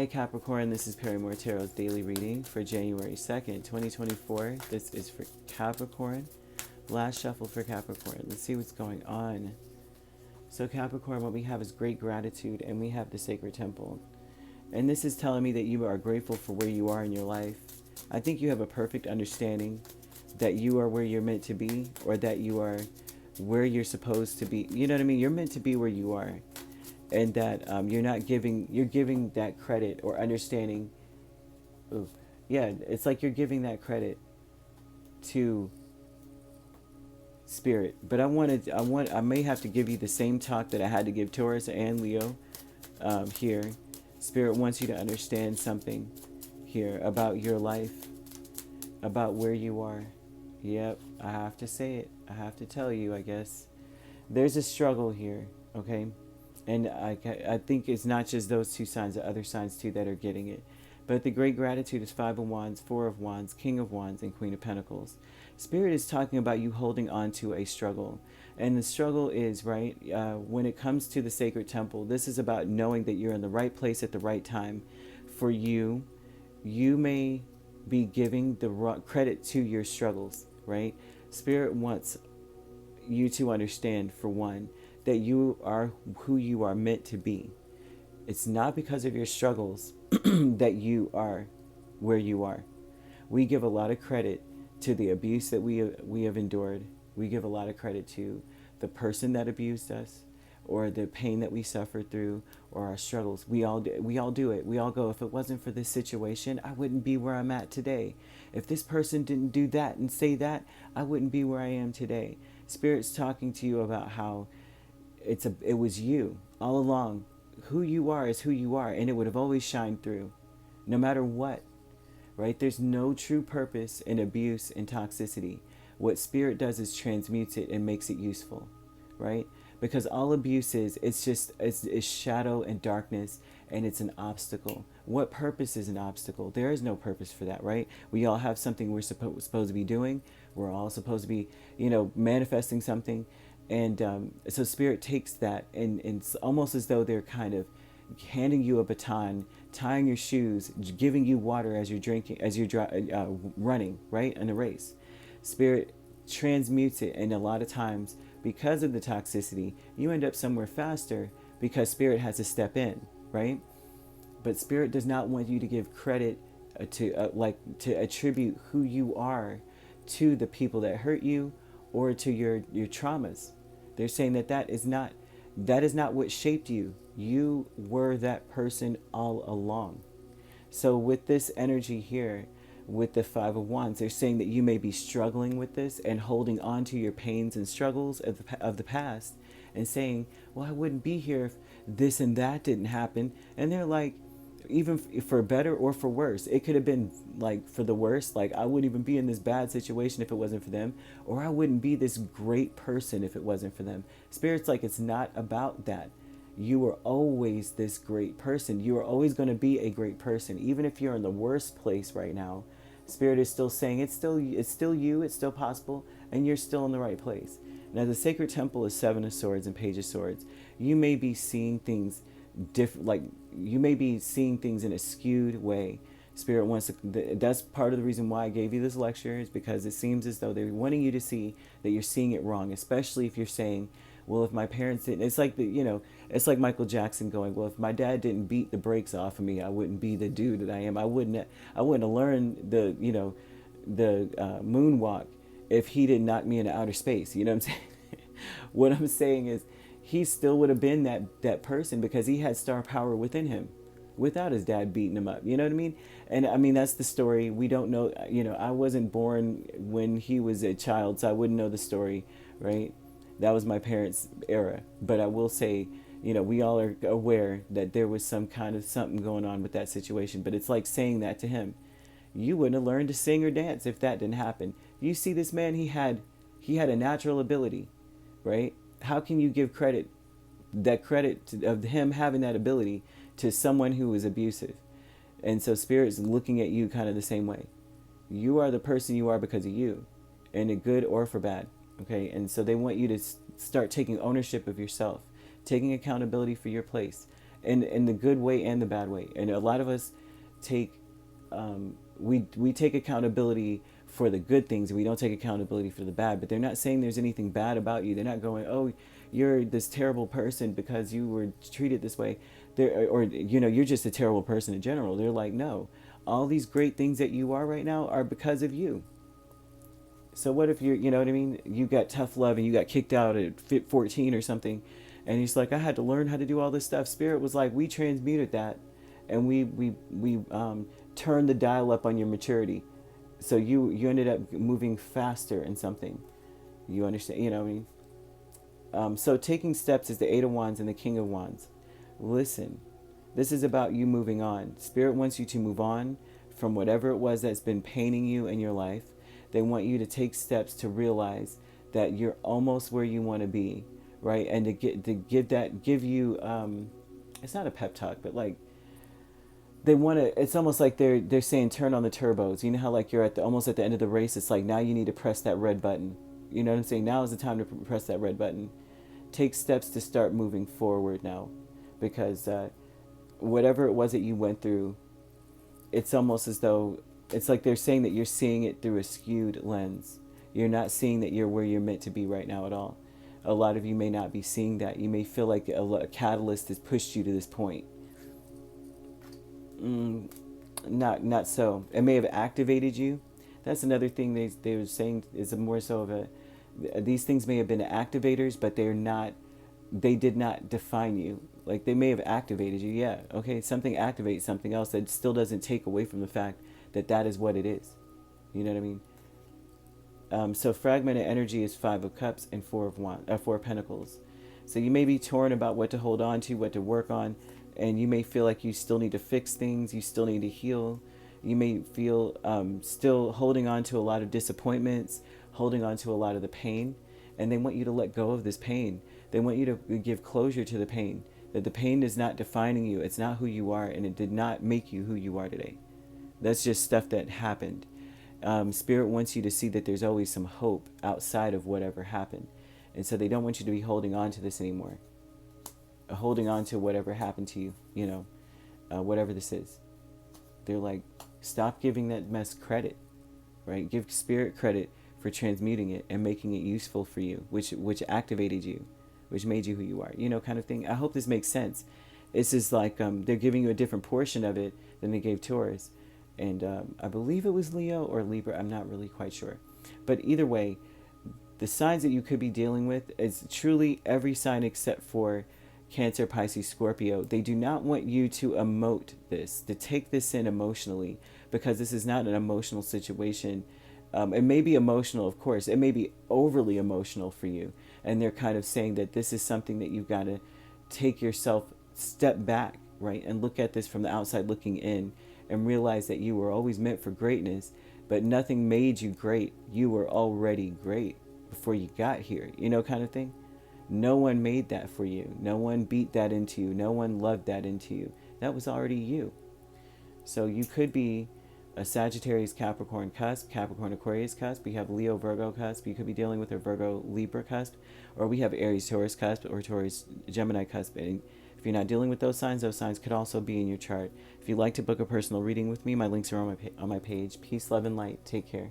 Hey Capricorn, this is Perrymore Tarot's daily reading for January 2nd, 2024. This is for Capricorn. Last shuffle for Capricorn. Let's see what's going on. So Capricorn, what we have is great gratitude, and we have the sacred temple. And this is telling me that you are grateful for where you are in your life. I think you have a perfect understanding that you are where you're meant to be, or that you are where you're supposed to be. You know what I mean? You're meant to be where you are. And that you're giving that credit or understanding. Ooh, yeah, it's like you're giving that credit to Spirit. But I may have to give you the same talk that I had to give Taurus and Leo here. Spirit wants you to understand something here about your life, about where you are. Yep, I have to say it. I have to tell you, I guess. There's a struggle here, okay? And I think it's not just those two signs, the other signs too that are getting it. But the great gratitude is 5 of Wands, 4 of Wands, King of Wands, and Queen of Pentacles. Spirit is talking about you holding on to a struggle. And the struggle is, right, when it comes to the sacred temple, this is about knowing that you're in the right place at the right time. For you, you may be giving the credit to your struggles, right? Spirit wants you to understand, for one, that you are who you are meant to be. It's not because of your struggles that you are where you are. We give a lot of credit to the abuse that we have endured. We give a lot of credit to the person that abused us, or the pain that we suffered through, or our struggles. We all do it. We all go, if it wasn't for this situation, I wouldn't be where I'm at today. If this person didn't do that and say that, I wouldn't be where I am today. Spirit's talking to you about how it was you all along. Who you are is who you are, and it would have always shined through, no matter what, right? There's no true purpose in abuse and toxicity. What Spirit does is transmutes it and makes it useful, right? Because all abuse is, it's shadow and darkness, and it's an obstacle. What purpose is an obstacle? There is no purpose for that, right? We all have something we're supposed to be doing. We're all supposed to be, manifesting something. And so Spirit takes that, and it's almost as though they're kind of handing you a baton, tying your shoes, giving you water as you're drinking, as you're running, right, in a race. Spirit transmutes it, and a lot of times, because of the toxicity, you end up somewhere faster because Spirit has to step in, right? But Spirit does not want you to give credit to attribute who you are to the people that hurt you, or to your traumas. They're saying that is not what shaped you. You were that person all along. So with this energy here, with the 5 of Wands, they're saying that you may be struggling with this and holding on to your pains and struggles of the past, and saying, well, I wouldn't be here if this and that didn't happen. And they're like, even for better or for worse, it could have been like for the worst, like I wouldn't even be in this bad situation if it wasn't for them, or I wouldn't be this great person if it wasn't for them. Spirit's like, it's not about that. You were always this great person. You are always going to be a great person, even if you're in the worst place right now. Spirit is still saying it's still you, it's still possible, and you're still in the right place. Now the sacred temple is 7 of Swords and Page of Swords. You may be seeing things different, like you may be seeing things in a skewed way. Spirit wants to, that's part of the reason why I gave you this lecture, is because it seems as though they're wanting you to see that you're seeing it wrong, especially if you're saying, well, if my parents didn't, it's like it's like Michael Jackson going, well, if my dad didn't beat the brakes off of me, I wouldn't be the dude that I am. I wouldn't have learned the moonwalk if he didn't knock me into outer space. You know what I'm saying? What I'm saying is, he still would have been that person because he had star power within him without his dad beating him up. You know what I mean? And I mean, that's the story. We don't know, I wasn't born when he was a child, so I wouldn't know the story, right? That was my parents' era. But I will say, we all are aware that there was some kind of something going on with that situation. But it's like saying that to him. You wouldn't have learned to sing or dance if that didn't happen. You see, this man, he had a natural ability, right? How can you give credit of him having that ability to someone who was abusive? And so Spirit's looking at you kind of the same way. You are the person you are because of you, in a good or for bad. Okay, and so they want you to start taking ownership of yourself, taking accountability for your place, in the good way and the bad way. And a lot of us take we take accountability for the good things, and we don't take accountability for the bad. But they're not saying there's anything bad about you. They're not going, oh, you're this terrible person because you were treated this way. Or you're just a terrible person in general. They're like, no, all these great things that you are right now are because of you. So what if you know what I mean? You got tough love and you got kicked out at 14 or something, and he's like, I had to learn how to do all this stuff. Spirit was like, we transmuted that, and we turned the dial up on your maturity, so you ended up moving faster in something. You understand? You know what I mean? So taking steps is the Eight of Wands and the King of Wands. Listen, this is about you moving on. Spirit wants you to move on from whatever it was that's been paining you in your life. They want you to take steps to realize that you're almost where you want to be, right? And give you it's not a pep talk, but like they want to. It's almost like they're saying turn on the turbos. You know how like you're almost at the end of the race. It's like now you need to press that red button. You know what I'm saying? Now is the time to press that red button. Take steps to start moving forward now, because whatever it was that you went through, it's almost as though it's like they're saying that you're seeing it through a skewed lens. You're not seeing that you're where you're meant to be right now at all. A lot of you may not be seeing that. You may feel like a catalyst has pushed you to this point. Not so. It may have activated you. That's another thing they were saying is more so of these things may have been activators, but they did not define you. Like they may have activated you. Yeah, okay, something activates something else. That still doesn't take away from the fact that is what it is. You know what I mean? So fragmented energy is 5 of Cups and 4 of Pentacles. So you may be torn about what to hold on to, what to work on, and you may feel like you still need to fix things, you still need to heal. You may feel still holding on to a lot of disappointments, holding on to a lot of the pain, and they want you to let go of this pain. They want you to give closure to the pain, that the pain is not defining you, it's not who you are, and it did not make you who you are today. That's just stuff that happened. Spirit wants you to see that there's always some hope outside of whatever happened. And so they don't want you to be holding on to this anymore. Holding on to whatever happened to you, whatever this is. They're like, stop giving that mess credit, right? Give Spirit credit for transmuting it and making it useful for you, which activated you, which made you who you are, kind of thing. I hope this makes sense. This is like they're giving you a different portion of it than they gave Taurus. And I believe it was Leo or Libra. I'm not really quite sure. But either way, the signs that you could be dealing with is truly every sign except for Cancer, Pisces, Scorpio. They do not want you to emote this, to take this in emotionally, because this is not an emotional situation. It may be emotional, of course. It may be overly emotional for you. And they're kind of saying that this is something that you've got to take yourself, step back, right? And look at this from the outside looking in and realize that you were always meant for greatness, but nothing made you great. You were already great before you got here, kind of thing. No one made that for you. No one beat that into you. No one loved that into you. That was already you. So you could be a Sagittarius Capricorn cusp, Capricorn Aquarius cusp. We have Leo Virgo cusp. You could be dealing with a Virgo Libra cusp, or we have Aries Taurus cusp or Taurus Gemini cusp. And if you're not dealing with those signs could also be in your chart. If you'd like to book a personal reading with me, my links are on my page. Peace, love, and light. Take care.